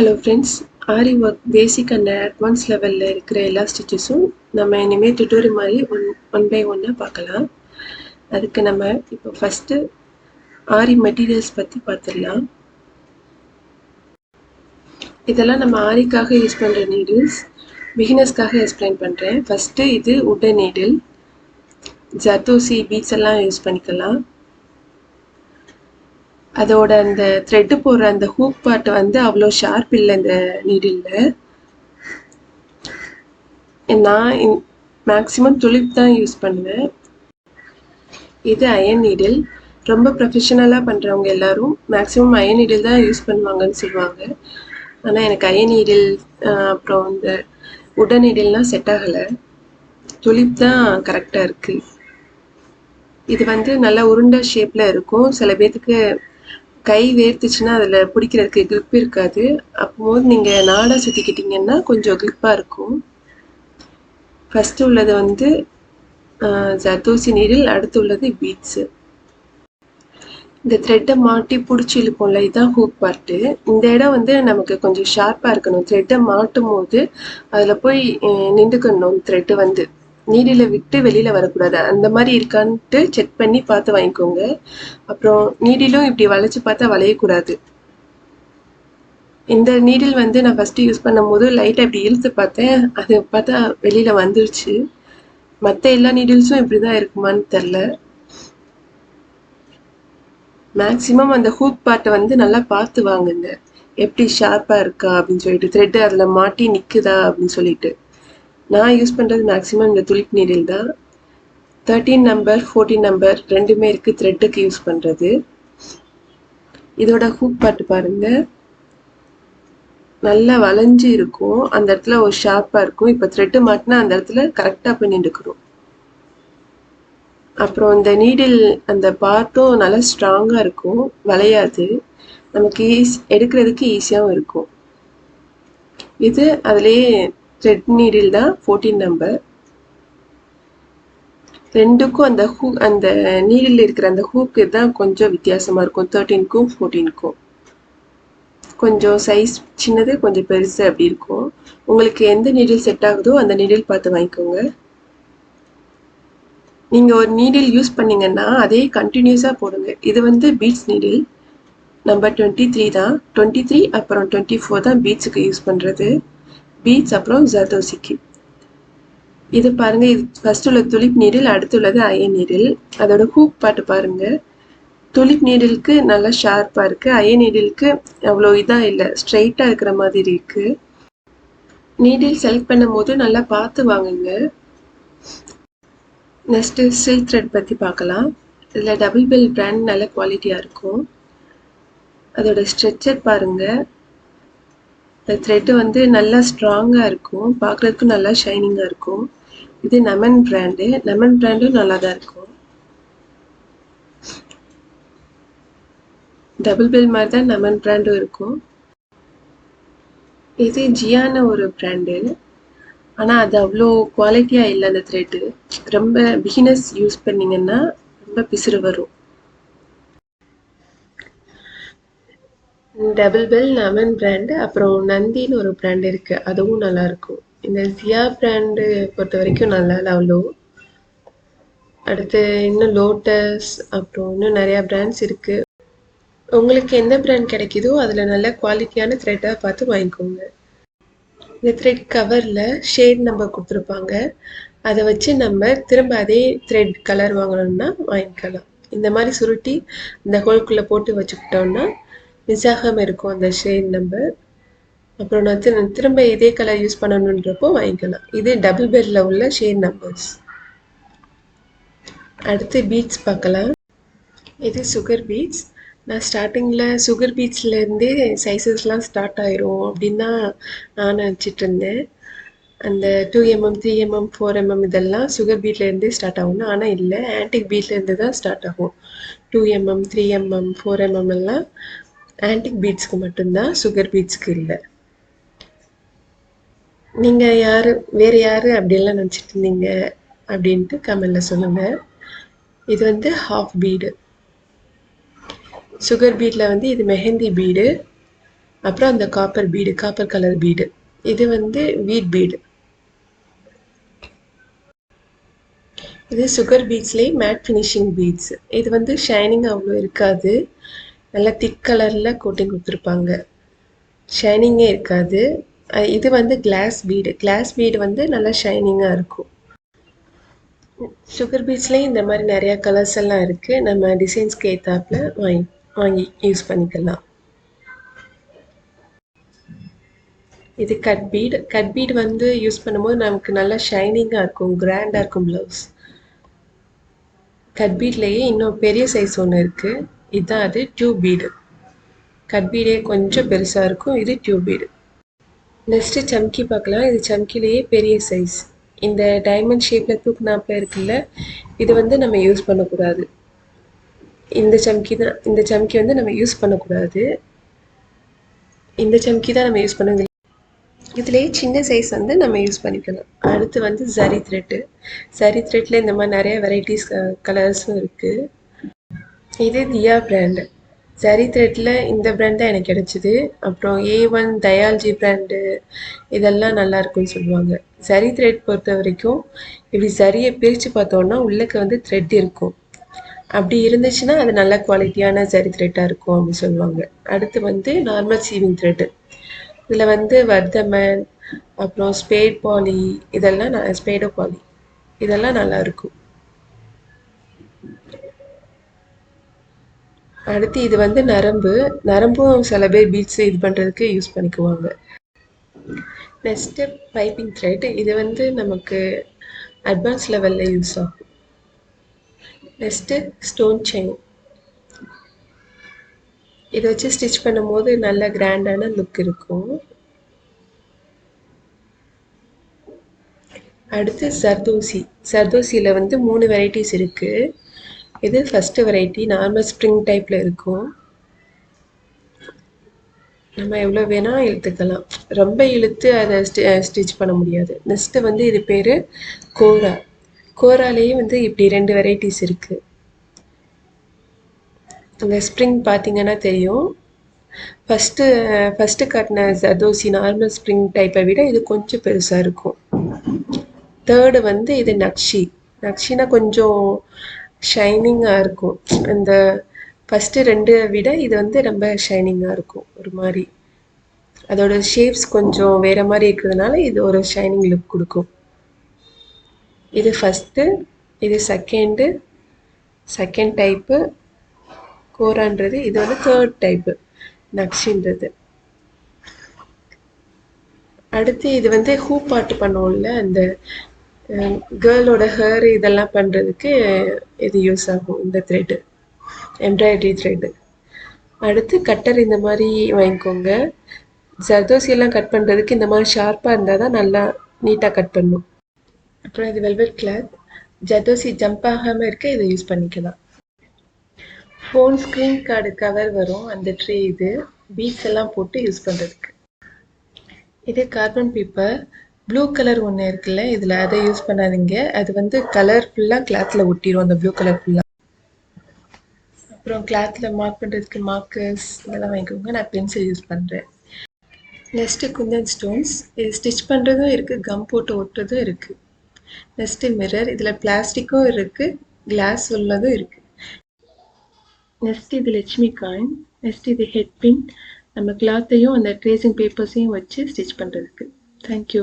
Hello friends, Aari work basic and advanced level இருக்கிற எல்லா ஸ்டிச்சஸும் நம்ம இனிமேல் tutorial மாதிரி ஒன் பை ஒன்னாக பார்க்கலாம். அதுக்கு நம்ம இப்போ ஃபஸ்ட்டு ஆரி மெட்டீரியல்ஸ் பற்றி பார்த்துடலாம். இதெல்லாம் நம்ம ஆரிக்காக யூஸ் பண்ணுற நீடில்ஸ், பிகினர்ஸ்க்காக எக்ஸ்பிளைன் பண்ணுறேன். ஃபஸ்ட்டு இது உட்டன் நீடில், ஜர்தோசி பீட்ஸ் எல்லாம் யூஸ் பண்ணிக்கலாம். அதோட அந்த த்ரெட்டு போடுற அந்த ஹூக் பார்ட் வந்து அவ்வளோ ஷார்ப் இல்லை இந்த நீடிலில். நான் மேக்ஸிமம் துளிப் தான் யூஸ் பண்ணுவேன். இது அயன் நீடில். ரொம்ப ப்ரொஃபஷனலாக பண்ணுறவங்க எல்லாரும் மேக்ஸிமம் அயன் நீடில் தான் யூஸ் பண்ணுவாங்கன்னு சொல்லுவாங்க. ஆனால் எனக்கு அயன் நீடில் அப்புறம் இந்த உடன் நீடில்லாம் செட் ஆகலை. துளிப் தான் கரெக்டாக இருக்குது. இது வந்து நல்லா உருண்டை ஷேப்பில் இருக்கும். சில பேர்த்துக்கு கை வேர்த்துச்சுன்னா அதில் பிடிக்கிறதுக்கு கிரிப் இருக்காது. அப்போது நீங்கள் நாடாக சுற்றிக்கிட்டிங்கன்னா கொஞ்சம் கிரிப்பாக இருக்கும். ஃபஸ்ட்டு உள்ளது வந்து ஜர்தோசி நீடில், அடுத்து உள்ளது பீட்ஸு. இந்த த்ரெட்டை மாட்டி பிடிச்சி இழுப்போம்ல, இதுதான் ஹூக் பார்ட்டு. இந்த இடம் வந்து நமக்கு கொஞ்சம் ஷார்ப்பாக இருக்கணும். த்ரெட்டை மாட்டும் போது அதில் போய் நின்றுக்கணும். த்ரெட்டு வந்து நீடில விட்டு வெளியில் வரக்கூடாது. அந்த மாதிரி இருக்கான்ட்டு செக் பண்ணி பார்த்து வாங்கிக்கோங்க. அப்புறம் நீடிலும் இப்படி வளைச்சி பார்த்தா வளையக்கூடாது. இந்த நீடில் வந்து நான் ஃபஸ்ட்டு யூஸ் பண்ணும் போது லைட்டாக இப்படி இழுத்து பார்த்தேன். அது பார்த்தா வெளியில் வந்துருச்சு. மற்ற எல்லா நீடில்ஸும் இப்படி தான் இருக்குமான்னு தெரில. மேக்ஸிமம் அந்த ஹூக் பார்ட்டை வந்து நல்லா பார்த்து வாங்குங்க, எப்படி ஷார்ப்பாக இருக்கா அப்படின்னு சொல்லிட்டு, த்ரெட்டு அதில் மாட்டி நிற்குதா அப்படின்னு சொல்லிட்டு. நான் யூஸ் பண்ணுறது மேக்ஸிமம் இந்த துளிப் நீடில் தான். 13 நம்பர் 14 நம்பர் ரெண்டுமே இருக்குது த்ரெட்டுக்கு யூஸ் பண்ணுறது. இதோட ஹூக் பார்ட் பாருங்கள், நல்லா வளைஞ்சு இருக்கும். அந்த இடத்துல ஒரு ஷார்ப்பாக இருக்கும். இப்போ த்ரெட்டு மாட்டினா அந்த இடத்துல கரெக்டாக போய் நின்றுக்கிறோம். அப்புறம் இந்த நீடில் அந்த பார்ட்டும் நல்லா ஸ்ட்ராங்காக இருக்கும், வளையாது. நமக்கு எடுக்கிறதுக்கு ஈஸியாகவும் இருக்கும். இது அதுலேயே த்ரெட் நீடில் தான் 14 நம்பர். ரெண்டுக்கும் அந்த நீடில் இருக்கிற அந்த ஹூக்கு தான் கொஞ்சம் வித்தியாசமாக இருக்கும். 13க்கும் 14க்கும் கொஞ்சம் சைஸ் சின்னது, கொஞ்சம் பெருசு அப்படி இருக்கும். உங்களுக்கு எந்த நீடில் செட் ஆகுதோ அந்த நீடில் பார்த்து வாங்கிக்கோங்க. நீங்கள் ஒரு நீடில் யூஸ் பண்ணிங்கன்னா அதே கண்டினியூஸாக போடுங்க. இது வந்து பீட்ஸ் நீடில் நம்பர் 23 தான். 23 அப்புறம் 24 தான் பீட்ஸுக்கு யூஸ் பண்ணுறது. பீட்ஸ் அப்புறம் ஜர்தோசிக்கு. இது பாருங்கள், இது ஃபஸ்ட் உள்ள துளிப் நீடில், அடுத்து உள்ளது அயன் நீடில். அதோட ஹூக் பார்ட்டு பாருங்கள். துளிப் நீடிலுக்கு நல்லா ஷார்ப்பாக இருக்குது, அயன் நீடிலுக்கு அவ்வளோ இதாக இல்லை, ஸ்ட்ரைட்டாக இருக்கிற மாதிரி இருக்குது. நீடில் செலக்ட் பண்ணும் போது நல்லா பார்த்து வாங்குங்க. நெக்ஸ்ட்டு சில்க் த்ரெட் பற்றி பார்க்கலாம். இதில் டபுள் பெல் பிராண்ட் நல்ல குவாலிட்டியாக இருக்கும். அதோட ஸ்ட்ரெச்சர் பாருங்கள். இந்த த்ரெட்டு வந்து நல்லா ஸ்ட்ராங்காக இருக்கும், பார்க்குறதுக்கும் நல்லா ஷைனிங்காக இருக்கும். இது லெமன் பிராண்டு. லெமன் பிராண்டும் நல்லா தான் இருக்கும். டபுள் பெல் மாதிரி தான் லெமன் பிராண்டும் இருக்கும். இது ஜியான ஒரு பிராண்டு, ஆனால் அது அவ்வளோ குவாலிட்டியாக இல்லை. அந்த த்ரெட்டு ரொம்ப பிகினர்ஸ் யூஸ் பண்ணிங்கன்னா ரொம்ப பிசுறு வரும். டபுள் பெல் லெமன் பிராண்டு, அப்புறம் நந்தின்னு ஒரு பிராண்டு இருக்குது, அதுவும் நல்லாயிருக்கும். இந்த ஜியா பிராண்டு பொறுத்த வரைக்கும் நல்லா இல்லை அவ்வளோ. அடுத்து இன்னும் லோட்டஸ், அப்புறம் இன்னும் நிறையா பிராண்ட்ஸ் இருக்குது. உங்களுக்கு எந்த பிராண்ட் கிடைக்குதோ அதில் நல்ல குவாலிட்டியான த்ரெட்டாக பார்த்து வாங்கிக்கோங்க. இந்த த்ரெட் கவரில் ஷேட் நம்பர் கொடுத்துருப்பாங்க. அதை வச்சு நம்ம திரும்ப அதே த்ரெட் கலர் வாங்கணும்னா வாங்கிக்கலாம். இந்த மாதிரி சுருட்டி இந்த ஹோல்குள்ளே போட்டு வச்சுக்கிட்டோம்னா மிஸ் ஆகாமல் இருக்கும் அந்த ஷேட் நம்பர். அப்புறம் நான் திரும்ப இதே கலர் யூஸ் பண்ணணுன்றப்போ வாங்கிக்கலாம். இது டபுள் பெல்லில் உள்ள ஷேட் நம்பர்ஸ். அடுத்து பீட்ஸ் பார்க்கலாம். இது சுகர் பீட்ஸ். நான் ஸ்டார்டிங்கில் சுகர் பீட்ஸ்லேருந்தே சைஸஸ்லாம் ஸ்டார்ட் ஆயிரும் அப்படின்னு தான் நான் நினச்சிட்டு இருந்தேன். அந்த 2mm 3mm 4mm இதெல்லாம் சுகர் பீட்லேருந்தே ஸ்டார்ட் ஆகும்னு. ஆனால் இல்லை, ஆன்டிக் பீட்லேருந்து தான் ஸ்டார்ட் ஆகும். 2mm 3mm 4mm எல்லாம் ஆன்டிக் பீட்ஸ்க்கு மட்டும்தான், சுகர் பீட்ஸ்க்கு இல்லை. நீங்கள் வேறு யார் அப்படியெல்லாம் நினச்சிட்டு இருந்தீங்க அப்படின்ட்டு கமெண்டில் சொல்லுங்கள். இது வந்து ஹாஃப் பீடு. சுகர் பீடில் வந்து இது மெஹந்தி பீடு. அப்புறம் அந்த காப்பர் கலர் பீடு. இது வந்து வீட் பீடு. இது சுகர் பீட்ஸ்லேயே மேட் ஃபினிஷிங் பீட்ஸ். இது வந்து ஷைனிங் அவ்வளோ இருக்காது. நல்லா திக் கலரில் கோட்டிங் கொடுத்துருப்பாங்க. ஷைனிங்கே இருக்காது. இது வந்து கிளாஸ் பீடு வந்து நல்லா ஷைனிங்காக இருக்கும். சுகர் பீட்ஸ்லேயே இந்த மாதிரி நிறையா கலர்ஸ் எல்லாம் இருக்குது. நம்ம டிசைன்ஸ்க்கு ஏற்றாப்புல வாங்கி யூஸ் பண்ணிக்கலாம். இது கட் பீட் வந்து யூஸ் பண்ணும்போது நமக்கு நல்லா ஷைனிங்காக இருக்கும், கிராண்டாக இருக்கும் ப்ளவுஸ். கட் பீட்லேயே இன்னும் பெரிய சைஸ் ஒன்று இருக்குது. இதுதான் அது டியூப் பீடு. கட் பீடே கொஞ்சம் பெருசாக இருக்கும். இது டியூப் பீடு. நெக்ஸ்ட்டு சம்கி பார்க்கலாம். இது சம்கிலேயே பெரிய சைஸ். இந்த டைமண்ட் ஷேப்பில் தூக்குனாப்பில் இருக்குல்ல, இது வந்து நம்ம யூஸ் பண்ணக்கூடாது. இந்த சம்கி வந்து நம்ம யூஸ் பண்ணக்கூடாது. இந்த சம்கி தான் நம்ம யூஸ் பண்ண. இதுலேயே சின்ன சைஸ் வந்து நம்ம யூஸ் பண்ணிக்கலாம். அடுத்து வந்து ஜரி த்ரெட்டில் இந்த மாதிரி நிறைய வெரைட்டிஸ் கலர்ஸும் இருக்குது. இது தியா பிராண்டு. ஜரி த்ரெட்டில் இந்த பிராண்ட் தான் எனக்கு கிடச்சிது. அப்புறம் A1 தயால்ஜி பிராண்டு இதெல்லாம் நல்லா இருக்குன்னு சொல்லுவாங்க. ஜரி த்ரெட் பொறுத்த வரைக்கும் இப்படி ஜரியை பிரித்து பார்த்தோன்னா உள்ளக்க வந்து த்ரெட் இருக்கும். அப்படி இருந்துச்சுன்னா அது நல்ல குவாலிட்டியான ஜரி த்ரெட்டாக இருக்கும் அப்படின்னு சொல்லுவாங்க. அடுத்து வந்து நார்மல் சீவிங் த்ரெட்டு. இதில் வந்து வர்தமன், அப்புறம் ஸ்பேடோ பாலி இதெல்லாம் நல்லாயிருக்கும். அடுத்து இது வந்து நரம்பும் சில பேர் பீட்ஸ் இது பண்ணுறதுக்கு யூஸ் பண்ணிக்குவாங்க. Next piping thread. இது வந்து நமக்கு அட்வான்ஸ் லெவலில் யூஸ் ஆகும். Next stone chain. இதை வச்சு ஸ்டிச் பண்ணும்போது நல்ல கிராண்டான லுக் இருக்கும். அடுத்து சர்தோசியில் வந்து 3 வெரைட்டிஸ் இருக்குது. இது ஃபஸ்ட்டு வெரைட்டி நார்மல் ஸ்ப்ரிங் டைப்பில் இருக்கும். நம்ம எவ்வளோ வேணால் இழுத்துக்கலாம். ரொம்ப இழுத்து அதை ஸ்டிச் பண்ண முடியாது. நெக்ஸ்ட்டு வந்து இது பேர் கோராலேயே வந்து இப்படி 2 வெரைட்டிஸ் இருக்குது. அந்த ஸ்ப்ரிங் பார்த்தீங்கன்னா தெரியும். ஃபஸ்ட்டு காட்டின ஜர்தோசி நார்மல் ஸ்ப்ரிங் டைப்பை விட இது கொஞ்சம் பெருசாக இருக்கும். தேர்டு வந்து இது நக்ஷினா கொஞ்சம் ஷைனிங்காக இருக்கும். அந்த ஃபஸ்ட்டு 2 விட இது வந்து ரொம்ப ஷைனிங்காக இருக்கும். ஒரு மாதிரி அதோட ஷேப்ஸ் கொஞ்சம் வேறு மாதிரி இருக்கிறதுனால இது ஒரு ஷைனிங் லுக் கொடுக்கும். இது ஃபஸ்ட்டு, இது செகண்ட் டைப்பு கோரான்றது. இது வந்து தேர்ட் டைப்பு நக்ஷின்றது. அடுத்து இது வந்து ஹூப்பாட்டு பண்ணுவோம்ல, அந்த கேர்ளோட ஹேர் இதெல்லாம் பண்ணுறதுக்கு இது யூஸ் ஆகும். இந்த த்ரெட்டு எம்ப்ராய்டரி த்ரெட்டு. அடுத்து கட்டர் இந்த மாதிரி வாங்கிக்கோங்க. ஜர்தோசியெல்லாம் கட் பண்ணுறதுக்கு இந்த மாதிரி ஷார்ப்பாக இருந்தால் தான் நல்லா நீட்டாக கட் பண்ணும். அப்புறம் இது வெல்வெட் கிளாத். ஜர்தோசி ஜம்ப் ஆகாமல் இருக்க இதை யூஸ் பண்ணிக்கலாம். ஃபோன் ஸ்க்ரீன் கார்டு கவர் வரும் அந்த ட்ரே. இது பீட்ஸ் எல்லாம் போட்டு யூஸ் பண்ணுறதுக்கு. இது கார்பன் பேப்பர். ப்ளூ கலர் ஒன்று இருக்குல்ல, இதில் அதை யூஸ் பண்ணாதீங்க. அது வந்து கலர் ஃபுல்லாக கிளாத்தில் ஒட்டிடும், அந்த ப்ளூ கலர் ஃபுல்லாக. அப்புறம் கிளாத்தில் மார்க் பண்ணுறதுக்கு மார்க்கர்ஸ் இதெல்லாம் வாங்கிக்கோங்க. நான் பென்சில் யூஸ் பண்ணுறேன். Next Kundan stones. இது ஸ்டிச் பண்ணுறதும் இருக்குது, கம் போட்டு ஒட்டுறதும் இருக்குது. Next mirror. இதில் பிளாஸ்டிக்கும் இருக்குது, கிளாஸ் உள்ளதும் இருக்குது. நெக்ஸ்ட் இது லட்சுமி காயின். நெக்ஸ்ட் இது ஹெட் பின். நம்ம கிளாத்தையும் அந்த ட்ரேசிங் பேப்பர்ஸையும் வச்சு ஸ்டிச் பண்ணுறதுக்கு. தேங்க்யூ.